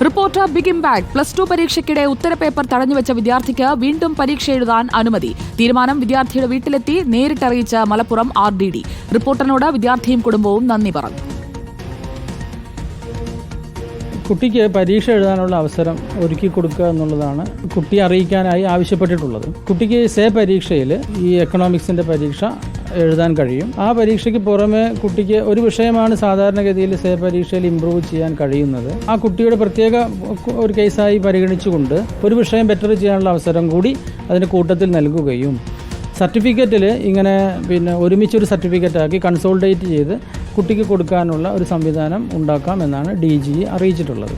Reporter big impact. +2 പരീക്ഷയ്ക്കിടെ ഉത്തരപേപ്പർ തടഞ്ഞുവെച്ച വിദ്യാർത്ഥിക്ക് വീണ്ടും പരീക്ഷ എഴുതാൻ അനുമതി. തീരുമാനം വിദ്യാർത്ഥിയുടെ വീട്ടിലെത്തി നേരിട്ടറിയിച്ച മലപ്പുറം RDD. റിപ്പോർട്ടറിനോട് വിദ്യാർത്ഥിയും കുടുംബവും നന്ദി പറഞ്ഞു. കുട്ടിക്ക് പരീക്ഷ എഴുതാനുള്ള അവസരം ഒരുക്കി കൊടുക്കുക എന്നുള്ളതാണ് കുട്ടിയെ അറിയിക്കാനായി ആവശ്യപ്പെട്ടിട്ടുള്ളത്. കുട്ടിക്ക് സേ പരീക്ഷയിൽ ഈ എക്കണോമിക്സിൻ്റെ പരീക്ഷ എഴുതാൻ കഴിയും. ആ പരീക്ഷയ്ക്ക് പുറമെ കുട്ടിക്ക് ഒരു വിഷയമാണ് സാധാരണഗതിയിൽ സേ പരീക്ഷയിൽ ഇംപ്രൂവ് ചെയ്യാൻ കഴിയുന്നത്. ആ കുട്ടിയുടെ പ്രത്യേക ഒരു കേസായി പരിഗണിച്ചുകൊണ്ട് ഒരു വിഷയം ബെറ്റർ ചെയ്യാനുള്ള അവസരം കൂടി അതിൻ്റെ കൂട്ടത്തിൽ നൽകുകയും സർട്ടിഫിക്കറ്റിൽ ഇങ്ങനെ ഒരുമിച്ചൊരു സർട്ടിഫിക്കറ്റാക്കി കൺസോൾട്ടേറ്റ് ചെയ്ത് കുട്ടിക്ക് കൊടുക്കാനുള്ള ഒരു സംവിധാനം ഉണ്ടാക്കാം എന്നാണ് DG അറിയിച്ചിട്ടുള്ളത്.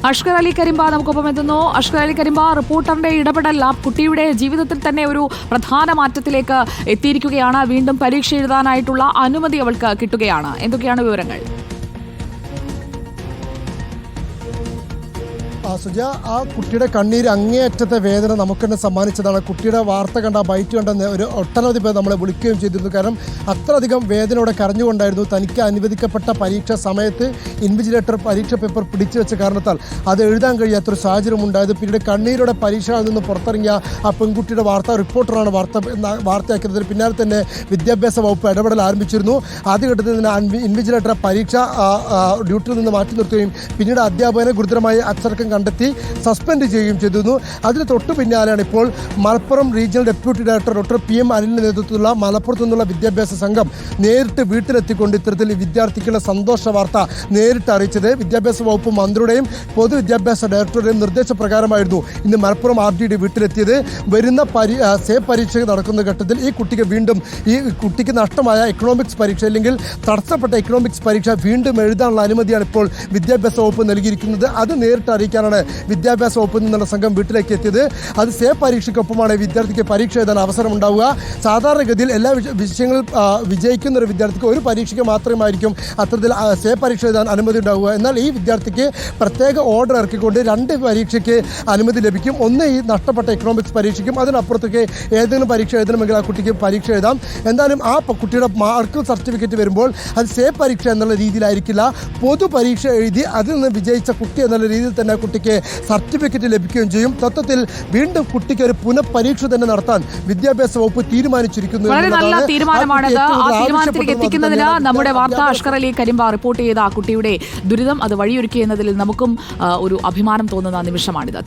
അഷ്കർ അലി കരിമ്പ നമുക്കൊപ്പം എത്തുന്നു. അഷ്കർ അലി കരിമ്പ, റിപ്പോർട്ടറിന്റെ ഇടപെടൽ കുട്ടിയുടെ ജീവിതത്തിൽ തന്നെ ഒരു പ്രധാന മാറ്റത്തിലേക്ക് എത്തിയിരിക്കുകയാണ്. വീണ്ടും പരീക്ഷ എഴുതാനായിട്ടുള്ള അനുമതി അവൾക്ക് കിട്ടുകയാണ്. എന്തൊക്കെയാണ് വിവരങ്ങൾ? സുജ, ആ കുട്ടിയുടെ കണ്ണീര് അങ്ങേയറ്റത്തെ വേദന നമുക്ക് തന്നെ സമ്മാനിച്ചതാണ്. കുട്ടിയുടെ വാർത്ത കണ്ട ബൈറ്റ് കണ്ട ഒരു ഒട്ടനവധി പേർ നമ്മളെ വിളിക്കുകയും ചെയ്തിരുന്നു. കാരണം അത്രയധികം വേദനയോടെ കരഞ്ഞുകൊണ്ടായിരുന്നു തനിക്ക് അനുവദിക്കപ്പെട്ട പരീക്ഷാ സമയത്ത് ഇൻവിജിലേറ്റർ പരീക്ഷ പേപ്പർ പിടിച്ചു വെച്ച കാരണത്താൽ അത് എഴുതാൻ കഴിയാത്തൊരു സാഹചര്യം ഉണ്ടായത്. പിന്നീട് കണ്ണീരോടെ പരീക്ഷയിൽ നിന്ന് പുറത്തിറങ്ങിയ ആ പെൺകുട്ടിയുടെ റിപ്പോർട്ടറാണ് വാർത്തയാക്കിയത്. പിന്നാലെ തന്നെ വിദ്യാഭ്യാസ വകുപ്പ് ഇടപെടൽ ആരംഭിച്ചിരുന്നു. ആദ്യഘട്ടത്തിൽ തന്നെ ഇൻവിജിലേറ്റർ പരീക്ഷ ഡ്യൂട്ടിയിൽ നിന്ന് മാറ്റി നിർത്തുകയും പിന്നീട് അധ്യാപകനെ ഗുരുതരമായി അച്ചടക്കം കണ്ടെത്തി സസ്പെൻഡ് ചെയ്യുകയും ചെയ്തിരുന്നു. അതിന് തൊട്ടു പിന്നാലെയാണ് ഇപ്പോൾ Malappuram regional deputy director doctor PM അനിലിൻ്റെ നേതൃത്വത്തിലുള്ള മലപ്പുറത്തു നിന്നുള്ള വിദ്യാഭ്യാസ സംഘം നേരിട്ട് വീട്ടിലെത്തിക്കൊണ്ട് ഇത്തരത്തിൽ വിദ്യാർത്ഥിക്കുള്ള സന്തോഷ വാർത്ത നേരിട്ട് അറിയിച്ചത്. വിദ്യാഭ്യാസ വകുപ്പ് മന്ത്രിയുടെയും പൊതുവിദ്യാഭ്യാസ ഡയറക്ടറുടെയും നിർദ്ദേശപ്രകാരമായിരുന്നു ഇന്ന് മലപ്പുറം RDD വീട്ടിലെത്തിയത്. വരുന്ന സേ പരീക്ഷ നടക്കുന്ന ഘട്ടത്തിൽ ഈ കുട്ടിക്ക് നഷ്ടമായ എക്കണോമിക്സ് പരീക്ഷ അല്ലെങ്കിൽ തടസ്സപ്പെട്ട എക്കണോമിക്സ് പരീക്ഷ വീണ്ടും എഴുതാനുള്ള അനുമതിയാണ് ഇപ്പോൾ വിദ്യാഭ്യാസ വകുപ്പ് നൽകിയിരിക്കുന്നത്. അത് നേരിട്ട് അറിയിക്കാനാണ് വിദ്യാഭ്യാസ വകുപ്പിൽ നിന്നുള്ള സംഘം വീട്ടിലേക്ക് എത്തിയത്. അത് സേ പരീക്ഷയ്ക്കൊപ്പമാണ് വിദ്യാർത്ഥിക്ക് പരീക്ഷ എഴുതാൻ അവസരം ഉണ്ടാവുക. സാധാരണഗതിയിൽ എല്ലാ വിഷയങ്ങളിൽ വിജയിക്കുന്ന ഒരു വിദ്യാർത്ഥിക്ക് ഒരു പരീക്ഷയ്ക്ക് മാത്രമായിരിക്കും അത്തരത്തിൽ സേ പരീക്ഷ എഴുതാൻ അനുമതി ഉണ്ടാവുക. എന്നാൽ ഈ വിദ്യാർത്ഥിക്ക് പ്രത്യേക ഓർഡർ ഇറക്കിക്കൊണ്ട് 2 പരീക്ഷയ്ക്ക് അനുമതി ലഭിക്കും. ഒന്ന് ഈ നഷ്ടപ്പെട്ട എക്കണോമിക്സ് പരീക്ഷയ്ക്കും അതിനപ്പുറത്തേക്ക് ഏതെങ്കിലും പരീക്ഷ എഴുതണമെങ്കിൽ ആ കുട്ടിക്ക് പരീക്ഷ എഴുതാം. എന്തായാലും ആ കുട്ടിയുടെ മാർക്ക് സർട്ടിഫിക്കറ്റ് വരുമ്പോൾ അത് സേ പരീക്ഷ എന്നുള്ള രീതിയിലായിരിക്കില്ല. പൊതു പരീക്ഷ എഴുതി അതിൽ നിന്ന് വിജയിച്ച കുട്ടി എന്നുള്ള രീതിയിൽ തന്നെ കുട്ടിക്ക് സർട്ടിഫിക്കറ്റ് ലഭിക്കുകയും ചെയ്യും. തത്വത്തിൽ വീണ്ടും കുട്ടിക്ക് ഒരു പുനഃപരീക്ഷ തന്നെ നടത്താൻ വിദ്യാഭ്യാസ വകുപ്പ് തീരുമാനിച്ചിരിക്കുന്നു. വളരെ നല്ല തീരുമാനമാണത്. ആ തീരുമാനത്തിലേക്ക് എത്തിക്കുന്നതിന് നമ്മുടെ വാർത്ത അഷ്കർ അലി കരിമ്പ റിപ്പോർട്ട് ചെയ്ത ആ കുട്ടിയുടെ ദുരിതം അത് വഴിയൊരുക്കിയെന്നതിൽ നമുക്കും ഒരു അഭിമാനം തോന്നുന്ന നിമിഷമാണിത്.